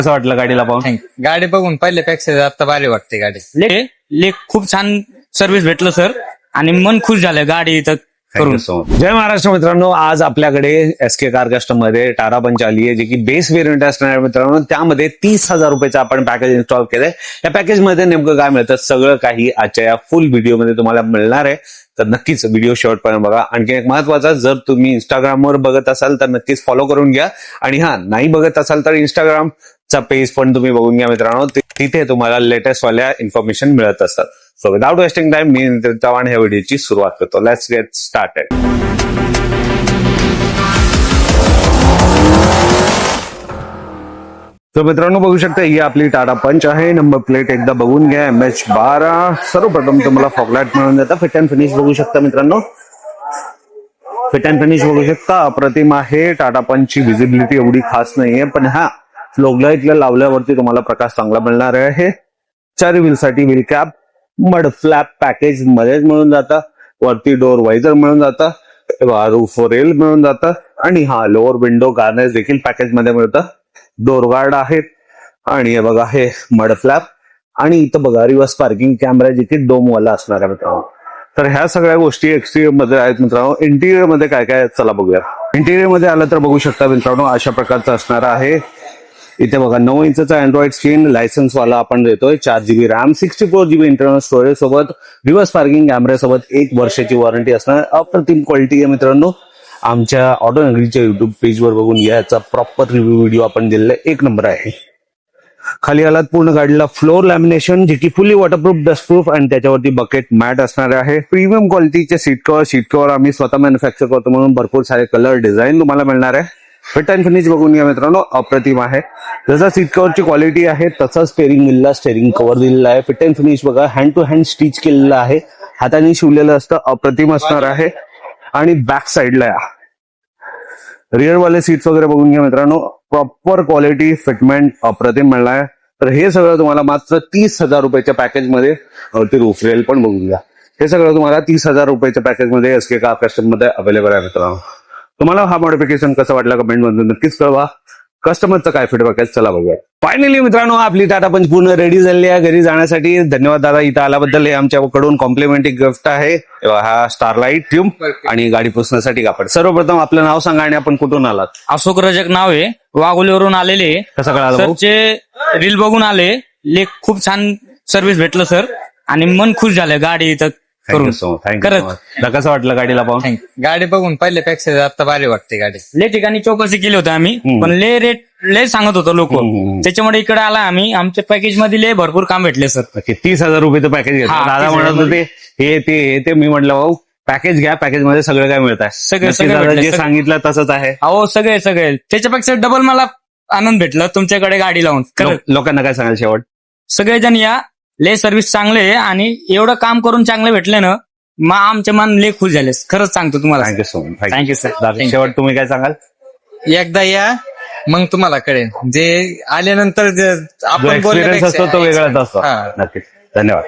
कसं वाटलं गाडीला पाहून? गाडी बघून पहिल्यापेक्षा आता भारी वाटते गाडी. ले खूप छान सर्व्हिस भेटलं सर आणि मन खुश झालं गाडी इथं करून. जय महाराष्ट्र मित्रांनो, आज आपल्याकडे एसके कार कस्टम मध्ये टाटा पंच आली आहे, जी की बेस व्हेरियंट असणार आहे मित्रांनो. त्यामध्ये 30,000 रुपयाचं आपण पॅकेज इन्स्टॉल केलंय. या पॅकेज मध्ये नेमकं काय मिळतं सगळं काही आजच्या या फुल व्हिडिओ मध्ये तुम्हाला मिळणार आहे. तर नक्कीच व्हिडिओ शेवटपर्यंत बघा. आणखी एक महत्वाचा, जर तुम्ही इंस्टाग्रामवर बघत असाल तर नक्कीच फॉलो करून घ्या. आणि हा, नाही बघत असाल तर इंस्टाग्रामचा पेज पण तुम्ही बघून घ्या मित्रांनो. तिथे तुम्हाला लेटेस्ट वाल्या इन्फॉर्मेशन मिळत असतात. सो विदाउट वेस्टिंग टाइम मी नितीन चव्हाण ह्या व्हिडिओची सुरुवात करतो. Let's get started. तर मित्रांनो बघू शकता, ही आपली टाटा पंच आहे. नंबर प्लेट एकदा बघून घ्या, MH12. सर्वप्रथम तुम्हाला फॉगलाइट मिळून जातं. फिट अँड फिनिश बघू शकता मित्रांनो. फिट अँड फिनिश बघू शकता, अप्रतिम आहे. टाटा पंचची विजिबिलिटी एवढी खास नाहीये, पण हा फ्लॉगलाइटला लावल्यावरती तुम्हाला प्रकाश चांगला मिळणार आहे. चारी व्हीलसाठी wheel cap mud flap package मध्येच मिळून जातं. वरती डोर वायझर मिळून जातं, रूफ रेल मिळून जातं आणि हा लोअर विंडो गार्नेस देखील पॅकेज मध्ये मिळतं. डोर गार्ड आहेत आणि हे बघा हे मड फ्लॅप. आणि इथं बघा रिव्हर्स पार्किंग कॅमेरा देखील डोमवाला असणार आहे मित्रांनो. तर ह्या सगळ्या गोष्टी एक्सटिरियर मध्ये आहेत मित्रांनो. इंटिरियर मध्ये काय काय चला बघूया. इंटिरियर मध्ये आलं तर बघू शकता मित्रांनो, अशा प्रकारचं असणार आहे. इथे बघा 9 इंचचा अँड्रॉइड स्क्रीन, लायसन्स वाला आपण देतोय. 4GB RAM, 64GB internal storage सोबत, रिव्हर्स पार्किंग कॅमेरा सोबत 1 वर्षाची वॉरंटी असणार. अप्रतिम क्वालिटी आहे मित्रांनो. आमच्या ऑटो नगरीच्या युट्यूब पेजवर बघून घ्या, याचा प्रॉपर रिव्ह्यू व्हिडिओ आपण दिलेला 1 नंबर आहे. खाली आलात पूर्ण गाडीला फ्लोर लॅमिनेशन, जे की फुली वॉटरप्रूफ, डस्टप्रूफ आणि त्याच्यावरती बकेट मॅट असणार आहे. प्रीमियम क्वालिटीचे सीट कव्हर आम्ही स्वतः मॅन्युफॅक्चर करतो, म्हणून भरपूर सारे कलर डिझाईन तुम्हाला मिळणार आहे. फिट अँड फिनिश बघून घ्या मित्रांनो, अप्रतिम आहे. जसं सीट कव्हरची क्वालिटी आहे तसंच स्टेअरिंग व्हीलला स्टेअरिंग कव्हर दिलेला आहे. फिट अँड फिनिश बघा, हँड टू हँड स्टिच केलेलं आहे, हाताने शिवलेलं असतं, अप्रतिम असणार आहे. आणि बॅक साईडला रिअर वाले सीट्स वगैरे बघून घ्या मित्रांनो, प्रॉपर क्वालिटी फिटमेंट अप्रतिम मिळणार आहे. तर हे सगळं तुम्हाला मात्र 30,000 रुपयाच्या पॅकेजमध्ये, ते रूफ रेल पण बघून घ्या. हे सगळं तुम्हाला 30,000 रुपयाच्या पॅकेजमध्ये एसके कार कस्टम मध्ये अवेलेबल आहे मित्रांनो. तुम्हाला हा मॉडिफिकेशन कसं वाटलं कमेंट मध्ये नक्कीच कळवा. कस्टमरचं काय फीडबॅक आहे चला बघूया. फायनली मित्रांनो, आपली टाटा पंच पूर्ण रेडी झालेली आहे घरी जाण्यासाठी. धन्यवाद दादा, इथं आल्याबद्दल. हे आमच्याकडून कॉम्प्लिमेंटरी गिफ्ट आहे, हा स्टारलाइट ट्यूब आणि गाडी पुसण्यासाठी कापड. सर्वप्रथम आपलं नाव सांगा आणि आपण कुठून आलात? अशोक रजक नाव आहे, वाघोलीवरून आलेले. कसं कळालं? सरचे रील बघून आले. खूप छान सर्व्हिस भेटलं सर आणि मन खुश झालं गाडी इथं करून. कसं वाटलं गाडीला पाहून? गाडी बघून पहिल्यापेक्षा आता भारी वाटते गाडी. ले ठिकाणी चौकशी केली होती आम्ही, पण ले सांगत होतो लोक. त्याच्यामुळे इकडे आला आम्ही. आमच्या पॅकेज मध्ये भरपूर काम भेटले सर. 30,000 रुपयाचं पॅकेज घेतलं. दादा म्हणत होते हे मी म्हटलं भाऊ पॅकेज घ्या, पॅकेज मध्ये सगळं काय मिळत आहे. सगळं जे सांगितलं तसंच आहे. अहो सगळे त्याच्यापेक्षा डबल मला आनंद भेटला तुमच्याकडे गाडी लावून. लोकांना काय सांगाल शेवट? सगळेजण या, ले सर्व्हिस चांगले आहे आणि एवढं काम करून चांगले भेटले ना, मग आमचे मन ले खुश झाले. खरंच सांगतो तुम्हाला. Thank you so much. Thank you sir. शेवट तुम्ही काय सांगाल? एकदा या मग तुम्हाला कळेल. जे आल्यानंतर आपण एक्सपिरियन्स असतो तो वेगळाच असतो. हा. नक्कीच. धन्यवाद.